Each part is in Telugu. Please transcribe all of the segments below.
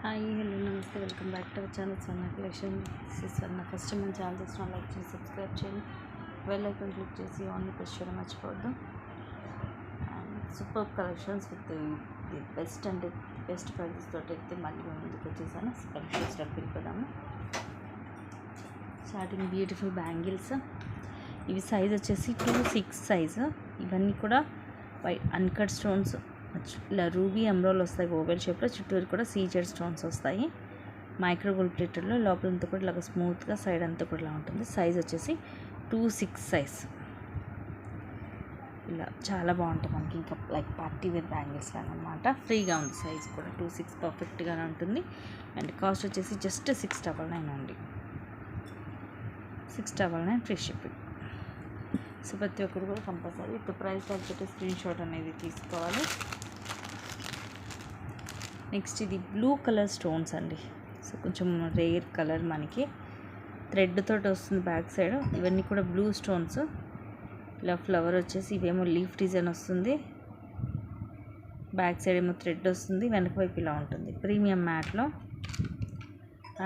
హాయ్ హలో నమస్తే welcome back to our channel Swarna collection. This is Swarna. First మన ఛానల్ చేసిన లైక్ చేసి సబ్స్క్రైబ్ చేయండి, బెల్ ఐకాన్ క్లిక్ చేసి ఆన్లీ ప్రెస్ చేయడం మర్చిపోవద్దు. And super collections with the best and best prizes తోటి అయితే మళ్ళీ మేము ముందుకు వచ్చేసాను. కలెక్షన్స్లోకి వెళ్ళిపోదాము. Starting beautiful bangles. ఇవి సైజ్ వచ్చేసి 2-6 సైజు. ఇవన్నీ కూడా అన్కట్ స్టోన్స్, ఇలా రూబీ ఎమరాల్ వస్తాయి ఓవెల్ షేప్లో, చుట్టూరు కూడా సీజెడ్ స్టోన్స్ వస్తాయి. మైక్రో గోల్డ్ ప్లేటెడ్లో లోపలంతా కూడా ఇలాగ స్మూత్గా, సైడ్ అంతా కూడా ఇలా ఉంటుంది. సైజ్ వచ్చేసి 2-6 సైజ్. ఇలా చాలా బాగుంటుంది మనకి, ఇంకా లైక్ పార్టీ వేర్ బ్యాంగిల్స్ అనమాట. ఫ్రీగా ఉంది, సైజ్ కూడా 2-6 పర్ఫెక్ట్గానే ఉంటుంది. అండ్ కాస్ట్ వచ్చేసి జస్ట్ 699 అండి. 699 ఫ్రీ షిప్పింగ్. సో ప్రతి ఒక్కరు కూడా కంపల్సరీ విత్ ప్రైస్ ట్యాగ్ పెట్టి స్క్రీన్ షాట్ అనేది తీసుకోవాలి. నెక్స్ట్ ఇది బ్లూ కలర్ స్టోన్స్ అండి. సో కొంచెం రేర్ కలర్, మనకి థ్రెడ్ తోటి వస్తుంది బ్యాక్ సైడ్. ఇవన్నీ కూడా బ్లూ స్టోన్స్. ఇలా ఫ్లవర్ వచ్చేసి ఇవేమో లీఫ్ డిజైన్ వస్తుంది, బ్యాక్ సైడ్ ఏమో థ్రెడ్ వస్తుంది, వెనక వైపు ఇలా ఉంటుంది ప్రీమియం మ్యాట్లో.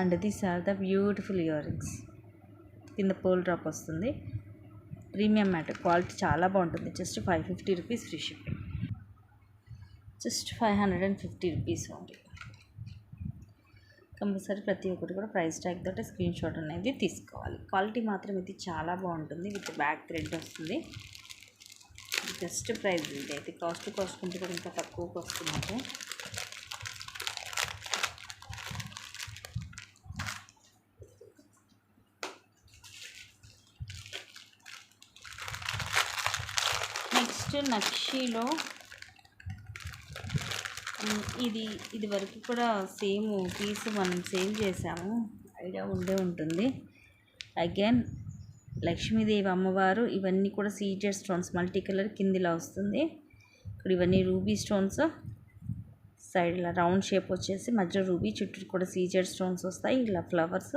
And these are the beautiful earrings. కింద పోల్ డ్రాప్ వస్తుంది. ప్రీమియం మ్యాట్, క్వాలిటీ చాలా బాగుంటుంది. Just 550 rupees free shipping. Just 550 rupees only. Compulsory ప్రతి ఒక్కటి కూడా ప్రైస్ ట్యాగ్ తోటి స్క్రీన్ షాట్ అనేది తీసుకోవాలి. క్వాలిటీ మాత్రం ఇది చాలా బాగుంటుంది. విత్ బ్యాక్ థ్రెడ్ వస్తుంది. జస్ట్ ప్రైస్ ఇది అయితే కాస్ట్ ఉంటే కూడా ఇంకా తక్కువకి వస్తుంది. నెక్స్ట్ నక్షీలో ఇది వరకు కూడా సేమ్ పీస్ మనం సేల్ చేసాము, ఐడియా ఉంటుంది. అగైన్ లక్ష్మీదేవి అమ్మవారు, ఇవన్నీ కూడా సీజెడ్ స్టోన్స్, మల్టీ కలర్ కిందిలా వస్తుంది. ఇక్కడ ఇవన్నీ రూబీ స్టోన్స్, సైడ్ ఇలా రౌండ్ షేప్ వచ్చేసి మధ్యలో రూబీ, చుట్టూ కూడా సీజెడ్ స్టోన్స్ వస్తాయి. ఇలా ఫ్లవర్స్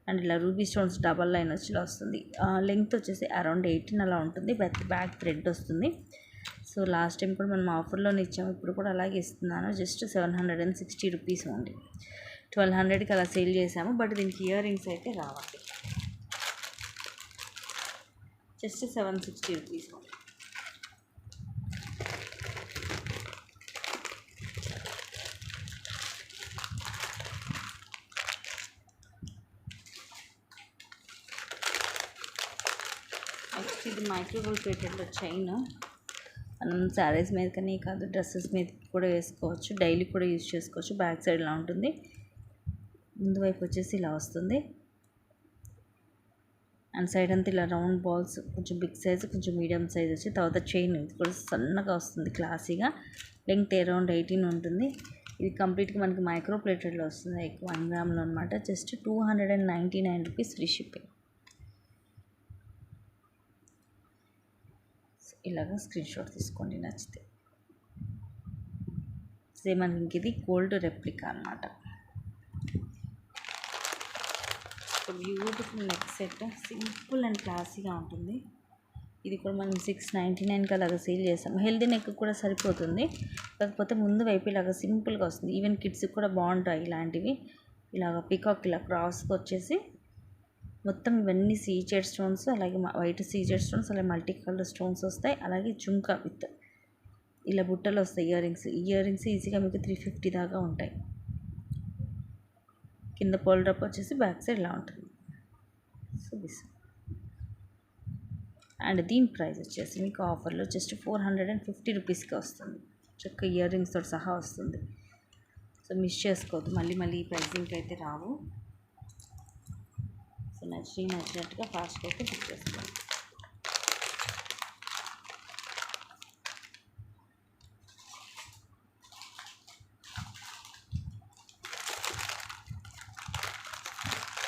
అండ్ ఇలా రూబీ స్టోన్స్ డబల్ లైన్ వచ్చి ఇలా వస్తుంది. లెంగ్త్ వచ్చేసి అరౌండ్ 18 అలా ఉంటుంది. బ్యాక్ థ్రెడ్ వస్తుంది. సో లాస్ట్ టైం కూడా మనం ఆఫర్లోనే ఇచ్చాము, ఇప్పుడు కూడా అలాగే ఇస్తున్నాను. Just 760 rupees only. 1200కి అలా సేల్ చేసాము, బట్ దీనికి ఇయర్ రింగ్స్ అయితే రావాలి. Just 760 rupees only. నెక్స్ట్ ఇది మైక్రో గోల్డ్ ప్లేటెడ్లో చైన్. మనం శారీస్ మీద కానీ కాదు, డ్రెస్సెస్ మీద కూడా వేసుకోవచ్చు, డైలీ కూడా యూజ్ చేసుకోవచ్చు. బ్యాక్ సైడ్ ఇలా ఉంటుంది, ముందు వైపు వచ్చేసి ఇలా వస్తుంది. అండ్ సైడ్ అంతా ఇలా రౌండ్ బాల్స్, కొంచెం బిగ్ సైజ్, కొంచెం మీడియం సైజ్ వచ్చి, తర్వాత చైన్ ఇది కూడా సన్నగా వస్తుంది, క్లాసీగా. లెంగ్త్ అరౌండ్ 18 ఉంటుంది. ఇది కంప్లీట్గా మనకి మైక్రో ప్లేటెడ్లో వస్తుంది, 1 గ్రామ్లో అనమాట. Just 299 rupees free shipping. ఇలాగా స్క్రీన్ షాట్ తీసుకోండి నచ్చితే. సేమ్ మనకి ఇది గోల్డ్ రెప్లికా అనమాట. Beautiful neck set, simple and క్లాసీగా ఉంటుంది. ఇది కూడా మనం 699కి అలాగా సేల్ చేస్తాము. హెల్దీ నెక్ కూడా సరిపోతుంది, కాకపోతే ముందు వైపు ఇలాగ సింపుల్గా వస్తుంది. ఈవెన్ కిడ్స్కి కూడా బాగుంటాయి ఇలాంటివి. ఇలాగ పికాక్ ఇలా క్రాస్కి వచ్చేసి మొత్తం ఇవన్నీ సీజెడ్ స్టోన్స్, అలాగే వైట్ సీజెడ్ స్టోన్స్, అలాగే మల్టీ కలర్ స్టోన్స్ వస్తాయి. అలాగే జుంకా విత్ ఇలా బుట్టలు వస్తాయి. ఇయర్ రింగ్స్ ఈజీగా మీకు 350 దాకా ఉంటాయి. కింద పోల్ డ్రాప్ వచ్చేసి బ్యాక్ సైడ్ ఇలా ఉంటుంది. సో దిస్ అండ్ దీని ప్రైస్ వచ్చేసి మీకు ఆఫర్లో జస్ట్ 450 రూపీస్కి వస్తుంది. చక్క ఇయర్ రింగ్స్ తోటి సహా వస్తుంది. సో మిస్ చేసుకోవద్దు, మళ్ళీ ఈ ప్రైసింగ్కి అయితే రావు. సో నచ్చినట్టుగా ఫాస్ట్గా అయితే బుక్ చేసుకోండి.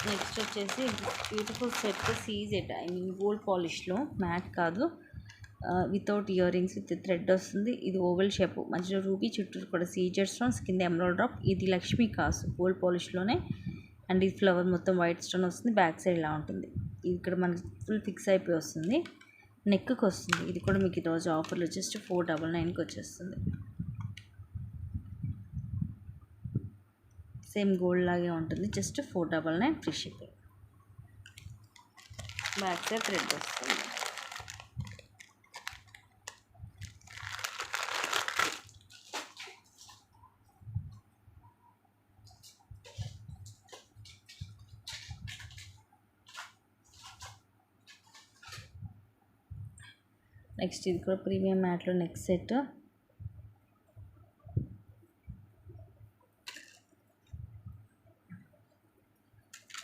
నెక్స్ట్ వచ్చేసి బ్యూటిఫుల్ సెట్ సీజెడ్, గోల్డ్ పాలిష్లో, మ్యాట్ కాదు, without earrings, with thread వస్తుంది. ఇది ఓవెల్ షేప్, మధ్యలో రూబీ, చుట్టూ కూడా సీజెడ్ స్టోన్స్, కింద ఎమరాల్డ్ డ్రాప్. ఇది లక్ష్మీ కాసు, గోల్డ్ పాలిష్లోనే. అండ్ ఈ ఫ్లవర్ మొత్తం వైట్ స్టోన్ వస్తుంది, బ్యాక్ సైడ్ ఇలా ఉంటుంది. ఇక్కడ మనకి ఫుల్ ఫిక్స్ అయిపోయి వస్తుంది, నెక్కి వస్తుంది. ఇది కూడా మీకు ఈరోజు ఆఫర్లో జస్ట్ 499కి వచ్చేస్తుంది. సేమ్ గోల్డ్ లాగే ఉంటుంది. Just 499 free shipping. Back side thread వస్తుంది. నెక్స్ట్ ఇది కూడా ప్రీమియం మ్యాట్లో next set.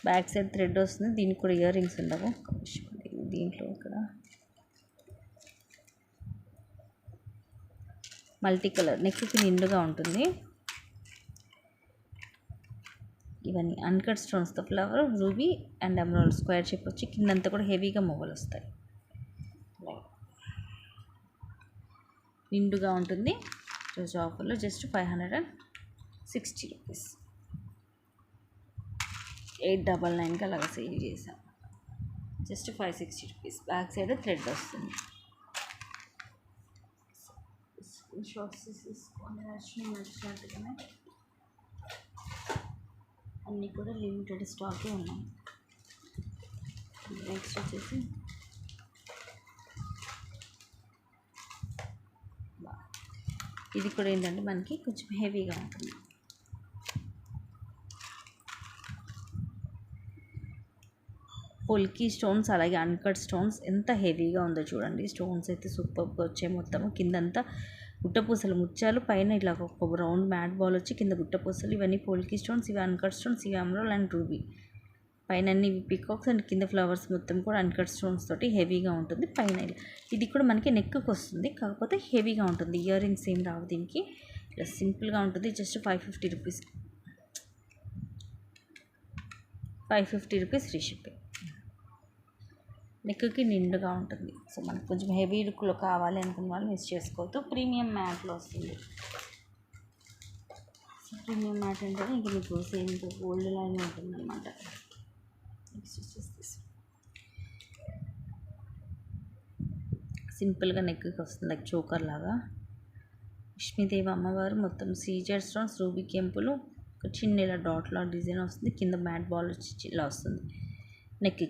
Back side thread వస్తుంది. దీనికి కూడా ఇయర్ రింగ్స్ ఉండవు. దీంట్లో ఇక్కడ మల్టీ కలర్ నెక్కి నిండుగా ఉంటుంది. ఇవన్నీ అన్కట్ స్టోన్స్తో flower, ruby and emerald square shape వచ్చి కిందంతా కూడా హెవీగా మొగ్గలు వస్తాయి. నిండుగా ఉంటుంది. రోజు ఆఫర్లో జస్ట్ 560 రూపీస్. 899కి అలాగా సేల్ చేసాం. Just 560 rupees. Back side thread వస్తుంది. షార్ట్స్ తీసుకొని నచ్చినట్టుగానే అన్నీ కూడా లిమిటెడ్ స్టాకే ఉన్నాయి. నెక్స్ట్ వచ్చేసి ఇది కూడా ఏంటంటే మనకి కొంచెం హెవీగా ఉంటుంది. పొల్కి స్టోన్స్ అలాగే అన్కట్ స్టోన్స్ ఎంత హెవీగా ఉందో చూడండి. స్టోన్స్ అయితే సూపర్గా వచ్చాయి. మొత్తం కిందంతా గుట్టపూసలు ముత్యాలు, పైన ఇలా ఒక రౌండ్ మ్యాట్ బాల్ వచ్చి కింద గుట్టపూసలు. ఇవన్నీ పోల్కి స్టోన్స్, ఇవి అన్కట్ స్టోన్స్, ఇవి ఎమరాల్డ్ అండ్ రూబీ. పైన అన్ని పికాక్స్ అండ్ కింద ఫ్లవర్స్ మొత్తం కూడా అన్కట్ స్టోన్స్ తోటి హెవీగా ఉంటుంది. పైన ఇది కూడా మనకి నెక్కి వస్తుంది, కాకపోతే హెవీగా ఉంటుంది. ఇయర్ రింగ్స్ ఏం రావు దీనికి, ఇలా సింపుల్గా ఉంటుంది. Just 550 rupees. 550 rupees free shipping. నెక్కి నిండుగా ఉంటుంది. సో మనకు కొంచెం హెవీ లుక్లో కావాలి అనుకున్న వాళ్ళు మిస్ చేసుకోవద్దు. ప్రీమియం మ్యాట్లో వస్తుంది. సో ప్రీమియం మ్యాట్ అంటే ఇంక మీకు సేమ్ ఇంకా గోల్డ్ లాగే ఉంటుంది అనమాట. నెక్స్ట్ వచ్చేసి సింపుల్గా నెక్కి వస్తుంది, లైక్ చోకర్ లాగా. లక్ష్మీదేవి అమ్మవారు మొత్తం సీజర్ స్టోన్స్, రూబీ కెంపులు, ఒక చిన్న ఇలా డాట్ లా డిజైన్ వస్తుంది. కింద మ్యాట్ బాల్ వచ్చి ఇలా వస్తుంది. నెక్కి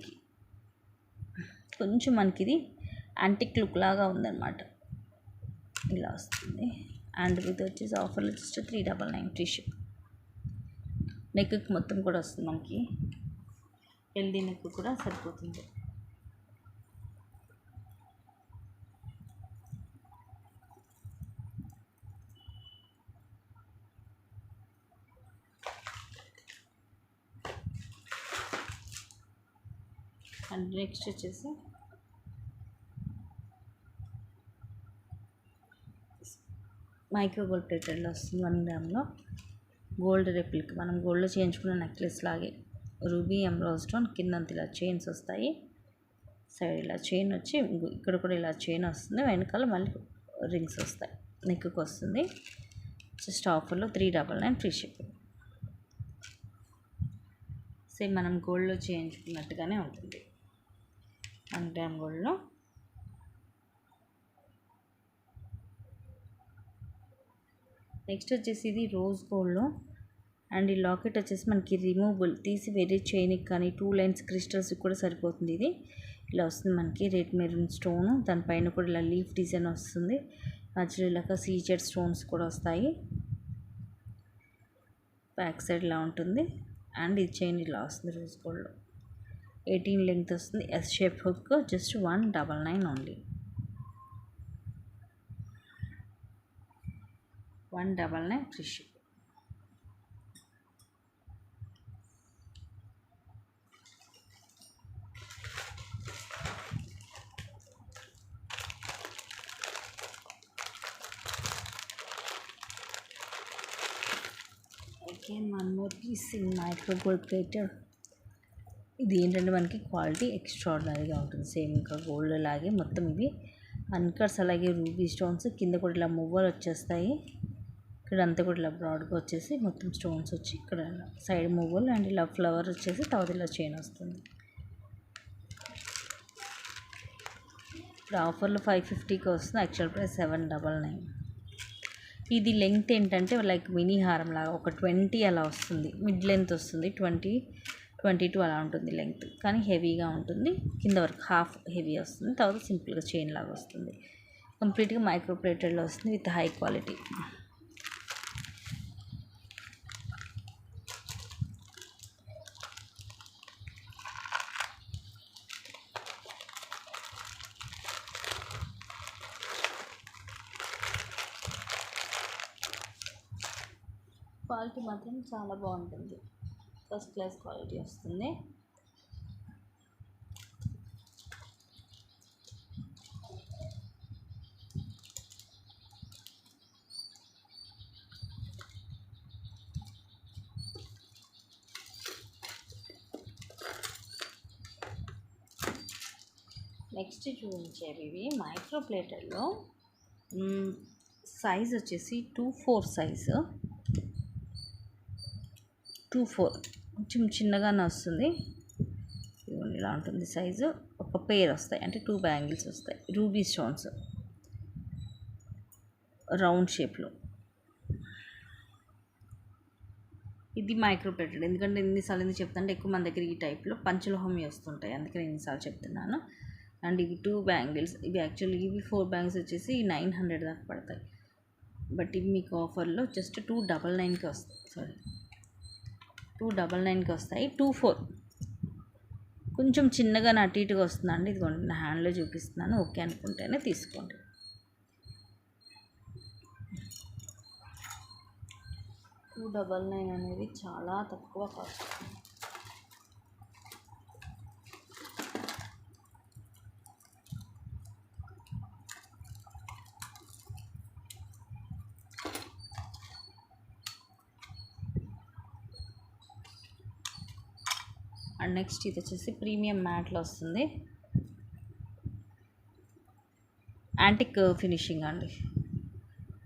కొంచెం మనకి ఇది యాంటిక్ లుక్ లాగా ఉందన్నమాట. ఇలా వస్తుంది. అండ్ ఇది వచ్చేసి ఆఫర్లో జస్ట్ 399 ఫ్రీ షిప్. నెక్కి మొత్తం కూడా వస్తుంది మనకి. హెల్దీ నెక్ కూడా సరిపోతుంది. అండ్ నెక్స్ట్ వచ్చేసి మైక్రో గోల్డ్ ప్లేటెడ్లో వస్తుంది. 1 గ్రామ్లో గోల్డ్ రెప్లిక్, మనం గోల్డ్లో చేయించుకున్న నెక్లెస్ లాగే. రూబీ ఎమరాల్డ్ స్టోన్, కిందంత ఇలా చైన్స్ వస్తాయి. సైడ్ ఇలా చైన్ వచ్చి ఇక్కడ కూడా ఇలా చైన్ వస్తుంది. వెనకాల మళ్ళీ రింగ్స్ వస్తాయి. నెక్కి వస్తుంది. జస్ట్ ఆఫర్లో 399 ఫ్రీ షిప్పింగ్. సేమ్ మనం గోల్డ్లో చేయించుకున్నట్టుగానే ఉంటుంది. 1 గ్రామ్ గోల్డ్లో. నెక్స్ట్ వచ్చేసి ఇది రోజ్ గోల్డ్లో. అండ్ ఈ లాకెట్ వచ్చేసి మనకి రిమూవబుల్, తీసి వేరే చైన్కి కానీ 2 లైన్స్ క్రిస్టల్స్ కూడా సరిపోతుంది. ఇది ఇలా వస్తుంది మనకి. రెడ్ మెరూన్ స్టోన్, దానిపైన కూడా ఇలా లీఫ్ డిజైన్ వస్తుంది. మధ్యలో ఇలాగ సీజెడ్ స్టోన్స్ కూడా వస్తాయి. బ్యాక్ సైడ్ ఇలా ఉంటుంది. అండ్ ఈ చైన్ ఇలా వస్తుంది రోజ్ గోల్డ్లో. 18 లెంగ్త్ వస్తుంది. S shape hook. Just 199 only. 199 free ship. Again 1 more piece in micro gold plater. ఇది ఏంటంటే మనకి క్వాలిటీ ఎక్స్ట్రాడినరీగా ఉంటుంది. సేమ్ ఇంకా గోల్డ్ లాగే మొత్తం ఇవి అన్కట్స్, అలాగే రూబీ స్టోన్స్. కింద కూడా ఇలా మువ్వలు వచ్చేస్తాయి. ఇక్కడ అంతా కూడా ఇలా బ్రాడ్గా వచ్చేసి మొత్తం స్టోన్స్ వచ్చి ఇక్కడ సైడ్ మువ్వలు అండ్ ఇలా ఫ్లవర్ వచ్చేసి తర్వాత ఇలా చైన్ వస్తుంది. ఇప్పుడు ఆఫర్లో 550కి వస్తుంది. Actual price 799. ఇది లెంగ్త్ ఏంటంటే లైక్ మినీ హారం లాగా ఒక 20 అలా వస్తుంది, మిడ్ లెంత్ వస్తుంది, 22 అలా ఉంటుంది లెంగ్త్, కానీ హెవీగా ఉంటుంది. కింద వరకు హాఫ్ హెవీ వస్తుంది, తర్వాత సింపుల్గా చైన్ లాగా వస్తుంది. కంప్లీట్గా మైక్రో ప్లేటెడ్లో వస్తుంది విత్ హై క్వాలిటీ. క్వాలిటీ మాత్రం చాలా బాగుంటుంది, ఫస్ట్ క్లాస్ క్వాలిటీ వస్తుంది. నెక్స్ట్ చూపించేవి ఇవి మైక్రో ప్లేటర్లో సైజ్ వచ్చేసి 2/4 సైజు, 2/4 కొంచెం చిన్నగానే వస్తుంది. ఇలా ఉంటుంది సైజు. ఒక పేర్ వస్తాయి, అంటే 2 బ్యాంగిల్స్ వస్తాయి, రూబీ స్టోన్స్ రౌండ్ షేప్లో. ఇది మైక్రో ప్లేటెడ్, ఎందుకంటే ఎన్నిసార్లు ఎందుకు చెప్తానంటే ఎక్కువ మన దగ్గర ఈ టైప్లో పంచలోహమి వస్తుంటాయి, అందుకని ఎన్నిసార్లు చెప్తున్నాను. అండ్ ఇవి 2 బ్యాంగిల్స్, ఇవి యాక్చువల్లీ ఇవి 4 బ్యాంగిల్స్ వచ్చేసి 900 దాకా పడతాయి, బట్ ఇవి మీకు ఆఫర్లో జస్ట్ 299కి వస్తాయి. సారీ 299కి వస్తాయి. 2/4 కొంచెం చిన్నగా అటు ఇటుగా వస్తుందండి. ఇదిగోండి నా హ్యాండ్లో చూపిస్తున్నాను, ఓకే అనుకుంటేనే తీసుకోండి. $299 అనేది చాలా తక్కువ కాస్ట్. అండ్ నెక్స్ట్ ఇది వచ్చేసి ప్రీమియం మ్యాట్లో వస్తుంది, యాంటిక్ ఫినిషింగ్ అండి.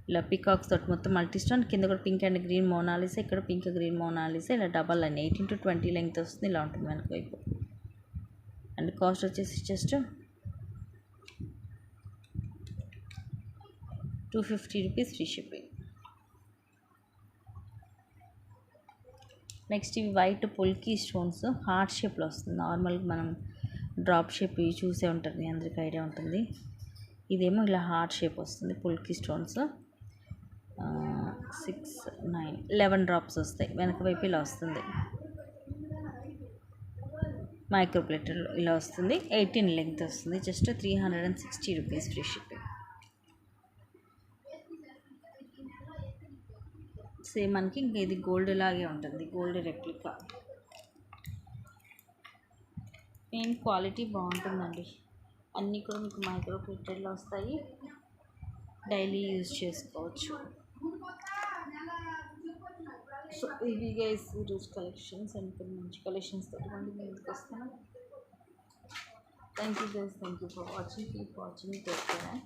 ఇలా పికాక్స్ తోటి మొత్తం మల్టీ స్టోన్, కింద కూడా పింక్ అండ్ గ్రీన్ మోనాలిసా, ఇక్కడ పింక్ గ్రీన్ మోనాలిసా, ఇలా డబల్ లైన్ 18-20 లెంగ్త్ వస్తుంది. ఇలా ఉంటుంది వెనక వైపు. అండ్ కాస్ట్ వచ్చేసి జస్ట్ ₹250 ఫ్రీ షిప్పింగ్. నెక్స్ట్ ఇవి వైట్ పుల్కీ స్టోన్స్ హార్ట్ షేప్లో వస్తుంది. నార్మల్గా మనం డ్రాప్ షేప్ ఇవి చూసే ఉంటుంది, అందరికి ఐడియా ఉంటుంది. ఇదేమో ఇలా హార్ట్ షేప్ వస్తుంది పుల్కీ స్టోన్స్. 6, 9, 11 డ్రాప్స్ వస్తాయి, వెనక వైపు ఇలా వస్తుంది. మైక్రో ప్లేటర్లో ఇలా వస్తుంది, 18 లెంగ్త్ వస్తుంది. Just ₹360 free shipping. సేమ్ మనకి ఇంకా ఇది గోల్డ్ లాగే ఉంటుంది, గోల్డ్ రెప్లికా. మెయిన్ క్వాలిటీ బాగుంటుందండి. అన్నీ కూడా మీకు మైక్రో ప్లేటెడ్లో వస్తాయి, డైలీ యూజ్ చేసుకోవచ్చు. సో ఇవి గైస్ ఈరోజు కలెక్షన్స్, అండ్ మంచి కలెక్షన్స్ తోటి మళ్ళీ ముందుకు వస్తాను. Thank you guys, thank you for watching, keep watching, take care.